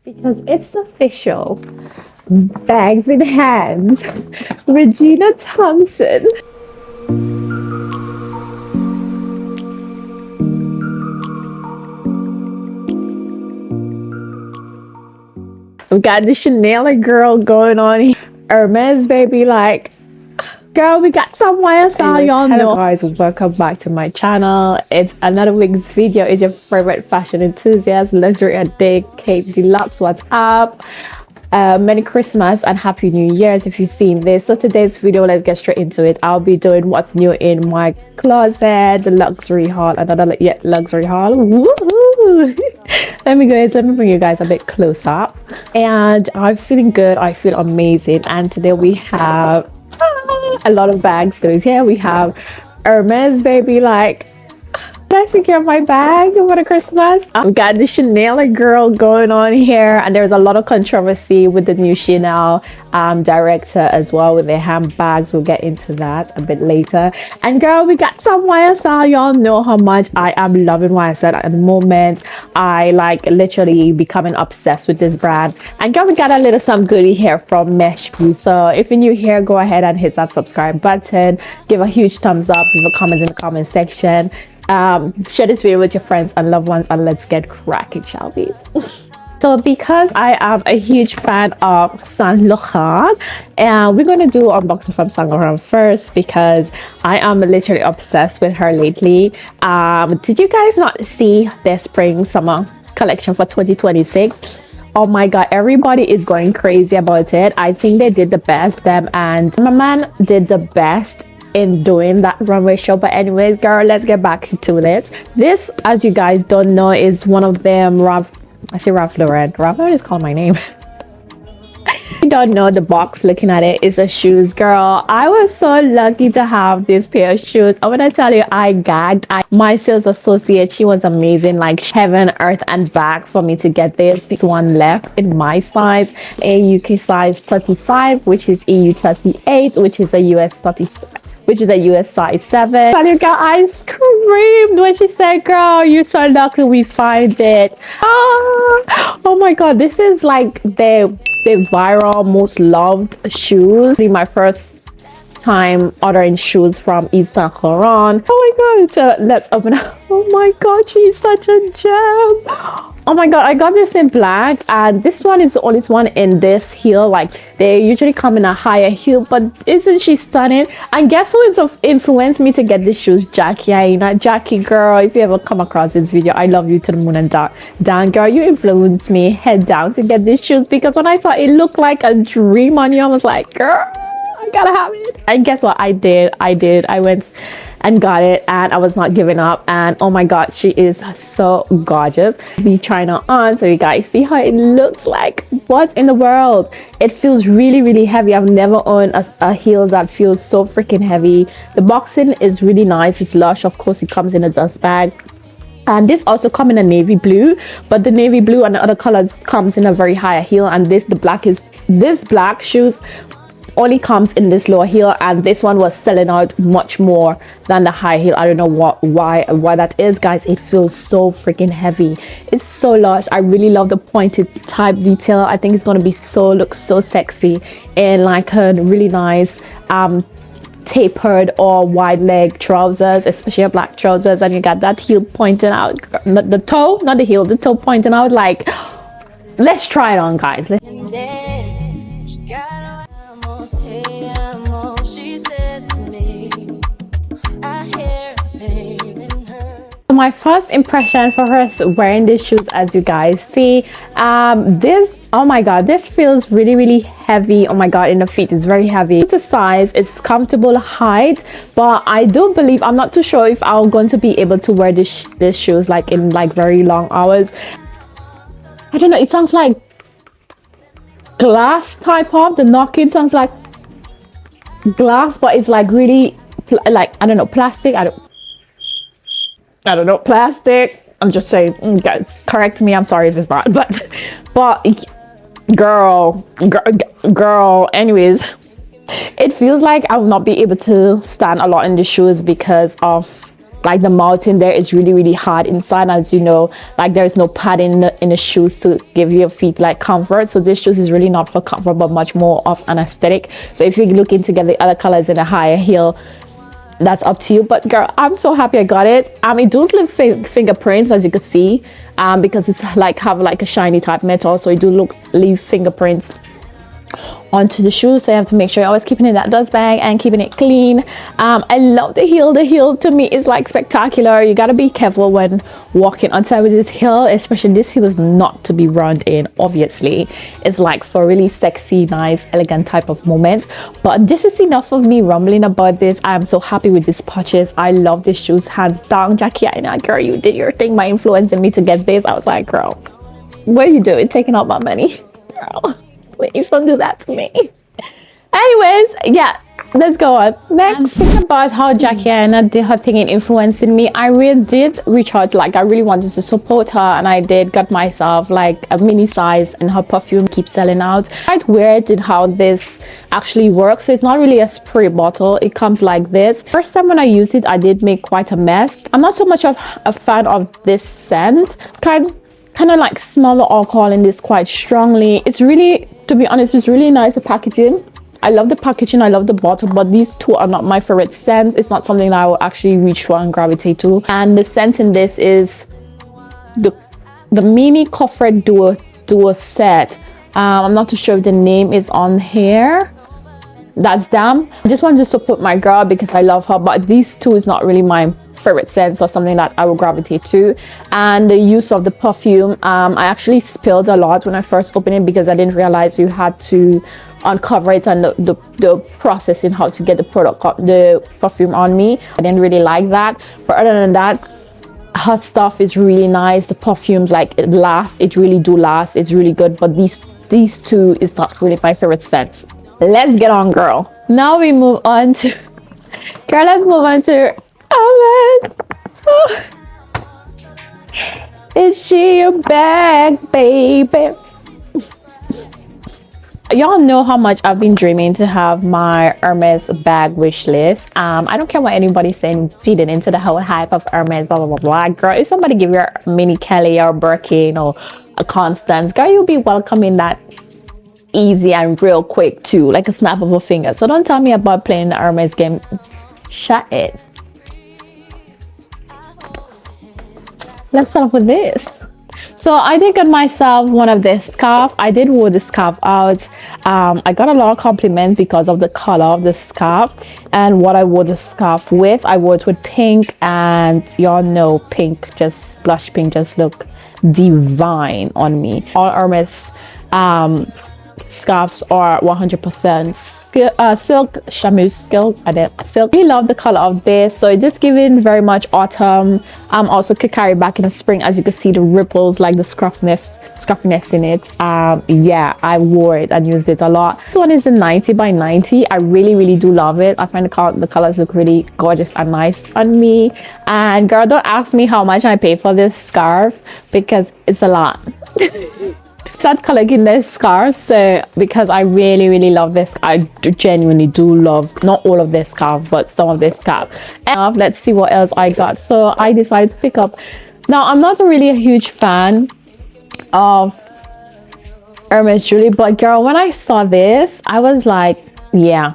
Because it's official. Bags in hands. Regina Thompson. We got the Chanel girl going on here. Hermes, baby, like, girl, we got some YSL, y'all know. Hello guys, welcome back to my channel. It's another week's video. It's your favorite fashion enthusiast, luxury addict, Kate Deluxe. What's up? Merry Christmas and Happy New Year's if you've seen this. So today's video, let's get straight into it. I'll be doing what's new in my closet, the luxury haul, another luxury haul. Woohoo! Let me bring you guys a bit close up. And I'm feeling good. I feel amazing. And today we have a lot of bags goodies here. We have Hermes, baby, like, I secure my bag for the Christmas. We got the Chanel girl going on here, and there's a lot of controversy with the new Chanel director as well with their handbags. We'll get into that a bit later. And girl, we got some YSL. Y'all know how much I am loving YSL at the moment. I like literally becoming obsessed with this brand. And girl, we got a little some goodie here from Meshki. So if you're new here, go ahead and hit that subscribe button, give a huge thumbs up, leave a comment in the comment section, share this video with your friends and loved ones, and let's get cracking, shall we? So because I am a huge fan of Saint Laurent, and we're going to do unboxing from Saint Laurent first because I am literally obsessed with her lately. Did you guys not see their spring summer collection for 2026? Oh my god, everybody is going crazy about it. I think they did the best, them and my man did the best in doing that runway show. But anyways, girl, let's get back to this. This, as you guys don't know, is one of them. Ralph Lauren. Ralph Lauren is called my name. You don't know the box, looking at it, is a shoes. Girl, I was so lucky to have this pair of shoes. I want to tell you, I gagged. My sales associate, she was amazing, like heaven, earth and back for me to get this. This one left in my size, a UK size 35, which is EU 38, which is a US 37, which is a US size 7. And you girl, I screamed when she said, girl, you're so lucky we find it. Oh my god, this is like the viral most loved shoes. My first time ordering shoes from Saint Laurent. Oh my god, so let's open up. Oh my god, she's such a gem. Oh my god, I got this in black, and this one is the only one in this heel. Like, they usually come in a higher heel, but isn't she stunning? And guess who influenced me to get these shoes? Jackie Aina. Jackie, girl, if you ever come across this video, I love you to the moon and down, girl. You influenced me head down to get these shoes, because when I saw it looked like a dream on you, I was like, girl, I gotta have it. And guess what? I did. I went and got it, and I was not giving up. And oh my god, she is so gorgeous. Be trying her on so you guys see how it looks like. What in the world? It feels really heavy. I've never owned a heel that feels so freaking heavy. The boxing is really nice. It's lush. Of course, it comes in a dust bag. And this also come in a navy blue, but the navy blue and the other colors comes in a very high heel. And this black shoes only comes in this lower heel, and this one was selling out much more than the high heel. I don't know why that is, guys. It feels so freaking heavy. It's so lush. I really love the pointed type detail. I think it's going to be look so sexy in like a really nice tapered or wide leg trousers, especially a black trousers. And you got that heel pointing out, the toe, not the heel, the toe pointing out. Like, let's try it on, guys. My first impression for her wearing these shoes, as you guys see, oh my god, this feels really heavy. Oh my god, in the feet is very heavy. It's a size, it's comfortable height, but I do believe, I'm not too sure if I'm going to be able to wear these shoes like in like very long hours. I don't know, it sounds like glass type of, the knocking sounds like glass, but it's like really like, I don't know, plastic. I don't know, plastic. I'm just saying, guys, correct me. I'm sorry if it's not, but girl, anyways, it feels like I will not be able to stand a lot in the shoes because of like the mountain there is really hard inside. As you know, like there's no padding in the shoes to give your feet like comfort. So this shoes is really not for comfort but much more of an aesthetic. So if you're looking to get the other colors in a higher heel, that's up to you. But girl, I'm so happy I got it. It does leave fingerprints, as you can see, because it's like have like a shiny type metal, so it do leave fingerprints onto the shoe. So you have to make sure you're always keeping it in that dust bag and keeping it clean. I love the heel. The heel to me is like spectacular. You got to be careful when walking outside with this heel, especially this heel is not to be run in. Obviously it's like for really sexy, nice, elegant type of moment. But this is enough of me rumbling about this. I am so happy with this purchase. I love these shoes, hands down. Jackie, I know, girl, you did your thing by influencing me to get this. I was like, girl, what are you doing taking out my money, girl? Please don't do that to me. Anyways, yeah, let's go on. Next, speaking about how Jackie did her thing in influencing me, I really did reach out. Like I really wanted to support her, and I did got myself like a mini size, and her perfume keeps selling out. Quite weird in how this actually works. So it's not really a spray bottle, it comes like this. First time when I used it, I did make quite a mess. I'm not so much of a fan of this scent. Kind of like smell the alcohol in this quite strongly. It's really, to be honest, it's really nice, the packaging. I love the packaging, I love the bottle, but these two are not my favorite scents. It's not something that I will actually reach for and gravitate to. And the scent in this is the mini comfort duo set. I'm not too sure if the name is on here. That's them. I just wanted to support my girl because I love her, but these two is not really my favorite scents or something that I will gravitate to. And the use of the perfume, I actually spilled a lot when I first opened it because I didn't realize you had to uncover it and the process in how to get the perfume on me. I didn't really like that, but other than that, her stuff is really nice. The perfumes, like, it lasts, it really do last, it's really good. But these two is not really my favorite scents. Let's get on, girl. Now we move on to girl, let's move on to oh. Is she your bag, baby? Y'all know how much I've been dreaming to have my Hermes bag wish list. I don't care what anybody's saying, feeding into the whole hype of Hermes, blah blah blah. Girl, if somebody give you a mini Kelly or Birkin or a Constance, girl, you'll be welcoming that easy and real quick too, like a snap of a finger. So don't tell me about playing the Hermes game. Shut it. Let's start off with this. So I did get myself one of this scarf. I did wear the scarf out. I got a lot of compliments because of the color of the scarf and what I wore the scarf with. I wore it with pink, and y'all know pink, just blush pink, just look divine on me. All Hermes scarves are 100% silk, chamois silk. I really love the color of this, so it just giving very much autumn. Also could carry back in the spring, as you can see the ripples, like the scruffiness in it. Yeah, I wore it and used it a lot. This one is a 90 by 90. I really do love it. I find the colors look really gorgeous and nice on me. And girl, don't ask me how much I pay for this scarf because it's a lot. Start collecting this scarf, so because I really love this. I genuinely do love not all of this scarf, but some of this scarf. And let's see what else I got. So I decided to pick up. Now I'm not really a huge fan of Hermes jewelry, but girl, when I saw this, I was like, yeah,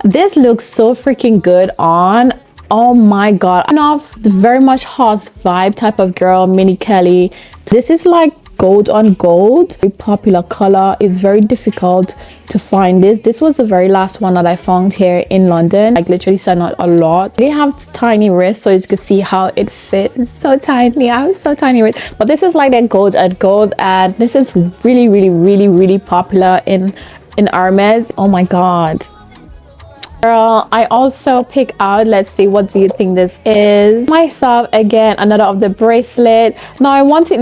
this looks so freaking good on. Oh my god, I'm off the very much hot vibe type of girl, mini Kelly. This is like gold on gold, a popular color. Is very difficult to find this was the very last one that I found here in London. Like literally selling out a lot. They have tiny wrists, so you can see how it fits. It's so tiny. I have so tiny wrists, but this is like that gold on gold, and this is really popular in Hermes. Oh my god, girl. I also pick out, let's see, what do you think this is? Myself again, another of the bracelet. Now I wanted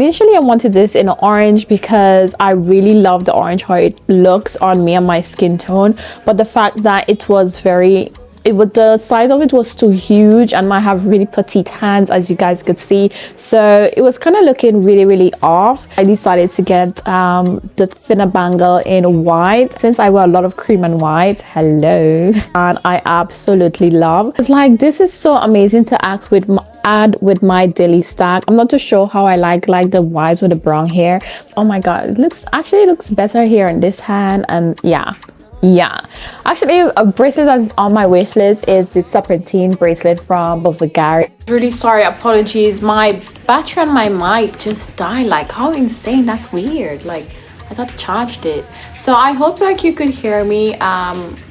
this in orange because I really love the orange, how it looks on me and my skin tone. But the fact that it was very the size of it was too huge, and I have really petite hands, as you guys could see, so it was kind of looking really off. I decided to get the thinner bangle in white, since I wear a lot of cream and white. Hello. And I absolutely love. It's like, this is so amazing to add with my daily stack. I'm not too sure how I like the whites with the brown hair. Oh my god, it looks better here in this hand. And yeah, actually a bracelet that's on my wish list is the serpentine bracelet from Bulgari. Really sorry, apologies, my battery on my mic just died. Like, how insane, that's weird. Like, I thought I charged it. So I hope like you could hear me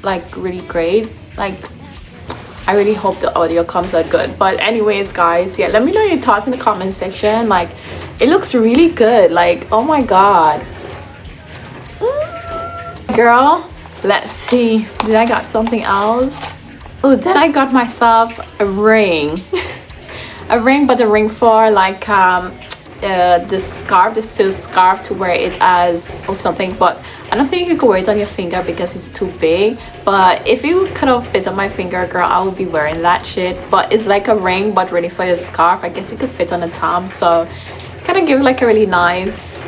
like really great. Like, I really hope the audio comes out good. But anyways guys, yeah, let me know your thoughts in the comment section. Like, it looks really good. Like, oh my god, girl. Let's see, did I got something else? Oh, then I got myself a ring. A ring, but a ring for like this scarf, this silk scarf, to wear it as or something. But I don't think you can wear it on your finger because it's too big. But if you kind of fit on my finger, girl, I would be wearing that shit. But it's like a ring but ready for your scarf. I guess it could fit on the thumb, so kind of give like a really nice,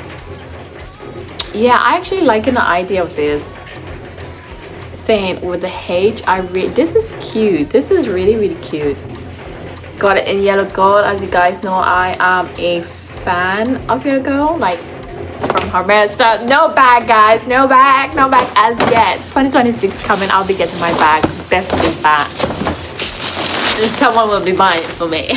yeah, I actually liking the idea of this. Saying with the H, this is cute. This is really cute. Got it in yellow gold. As you guys know, I am a fan of yellow gold. Like, it's from Hermes. So no bag, guys, no bag as yet. 2026 coming, I'll be getting my bag. Best believe that. And someone will be buying it for me.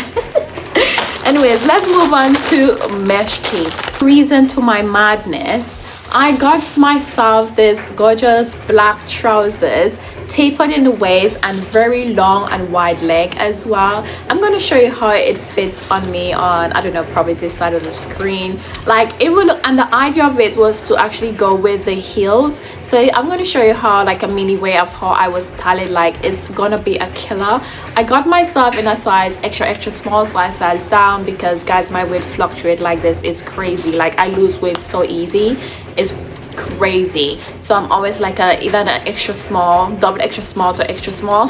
Anyways, let's move on to Meshki. Reason to my madness, I got myself this gorgeous black trousers, tapered in the waist and very long and wide leg as well. I'm going to show you how it fits on me on, I don't know, probably this side of the screen. Like, it will, and the idea of it was to actually go with the heels. So I'm going to show you how, like, a mini way of how I was styled. Like, it's gonna be a killer. I got myself in a size extra small, size down, because guys, my weight fluctuate like this. It's crazy. Like, I lose weight so easy. It's crazy. So I'm always like either an extra small, double extra small to extra small.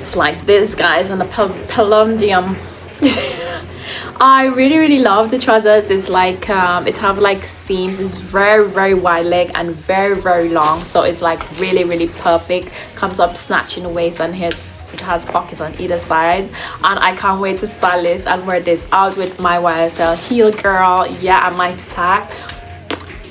It's like this, guys, on the palladium. I really love the trousers. It's like it have like seams. It's very wide leg and very long, so it's like really perfect. Comes up snatching the waist, and here's, it has pockets on either side. And I can't wait to style this and wear this out with my YSL heel, girl. Yeah, and my stack.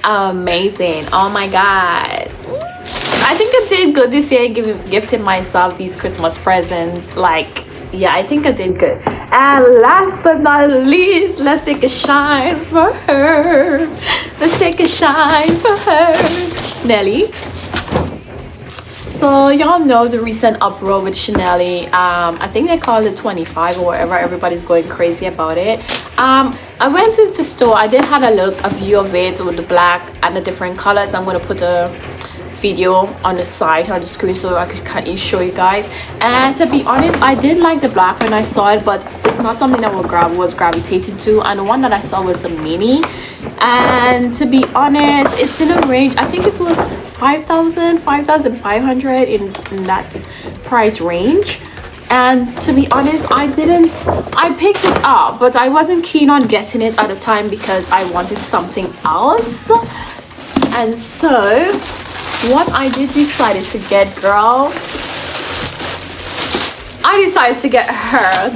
Amazing. Oh my god, I think I did good this year, gifting myself these Christmas presents. Like, yeah, I think I did good. And last but not least, let's take a shine for her. Let's take a shine for her, Chanel. So y'all know the recent uproar with Chanel. I think they call it 25 or whatever. Everybody's going crazy about it. I went into store. I did have a view of it with the black and the different colors. I'm going to put a video on the side or the screen so I could kind of show you guys. And to be honest, I did like the black when I saw it, but it's not something that was gravitating to. And the one that I saw was a mini, and to be honest, it's in a range. I think it was 5,500 in that price range. And to be honest, I picked it up, but I wasn't keen on getting it at the time because I wanted something else. And so what I decided to get, girl, I decided to get her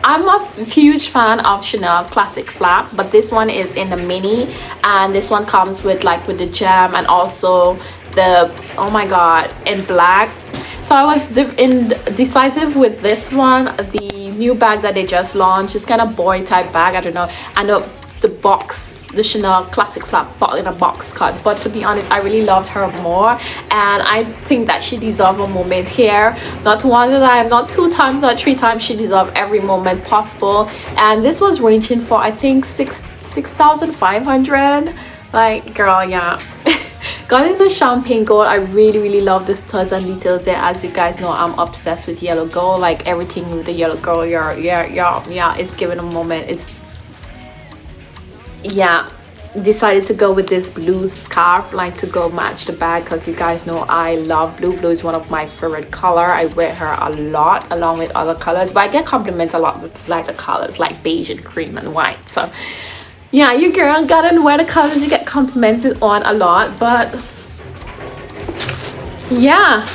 I'm a huge fan of Chanel classic flap, but this one is in the mini, and this one comes with with the gem and also the, oh my god, in black. So I was decisive with this one. The new bag that they just launched, it's kind of boy type bag, I don't know, and the box, the Chanel classic flap in a box cut. But to be honest, I really loved her more, and I think that she deserves a moment here. Not one time, not two times, not three times. She deserves every moment possible. And this was ranging for, I think, 6,500. Like, girl, yeah. Got in the champagne gold. I really love the studs and details there. As you guys know, I'm obsessed with yellow gold. Like, everything with the yellow gold, yeah, it's giving a moment. It's, yeah, decided to go with this blue scarf, like to go match the bag, because you guys know I love blue. Blue is one of my favorite color. I wear her a lot along with other colors, but I get compliments a lot with lighter colors like beige and cream and white. So yeah, your girl gotta wear the colors you get complimented on a lot. But yeah,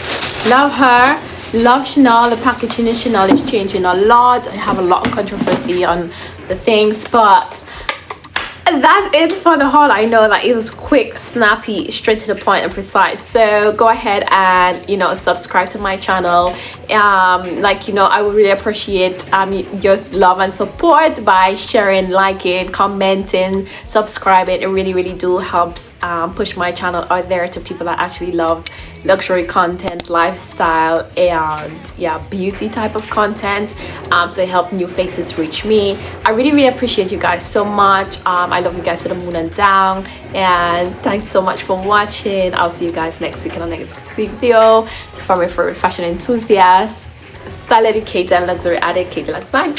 love her, love Chanel. The packaging in Chanel is changing a lot. I have a lot of controversy on the things, but that's it for the haul. I know that it was quick, snappy, straight to the point and precise. So go ahead and, you know, subscribe to my channel. Like, you know, I would really appreciate your love and support by sharing, liking, commenting, subscribing. It really do helps push my channel out there to people that actually love luxury content, lifestyle, and yeah, beauty type of content. So help new faces reach me. I really appreciate you guys so much. I love you guys to the moon and down, and thanks so much for watching. I'll see you guys next week in the next video from your favorite fashion enthusiast, style educator, and luxury addict, Katie Lux. Bye.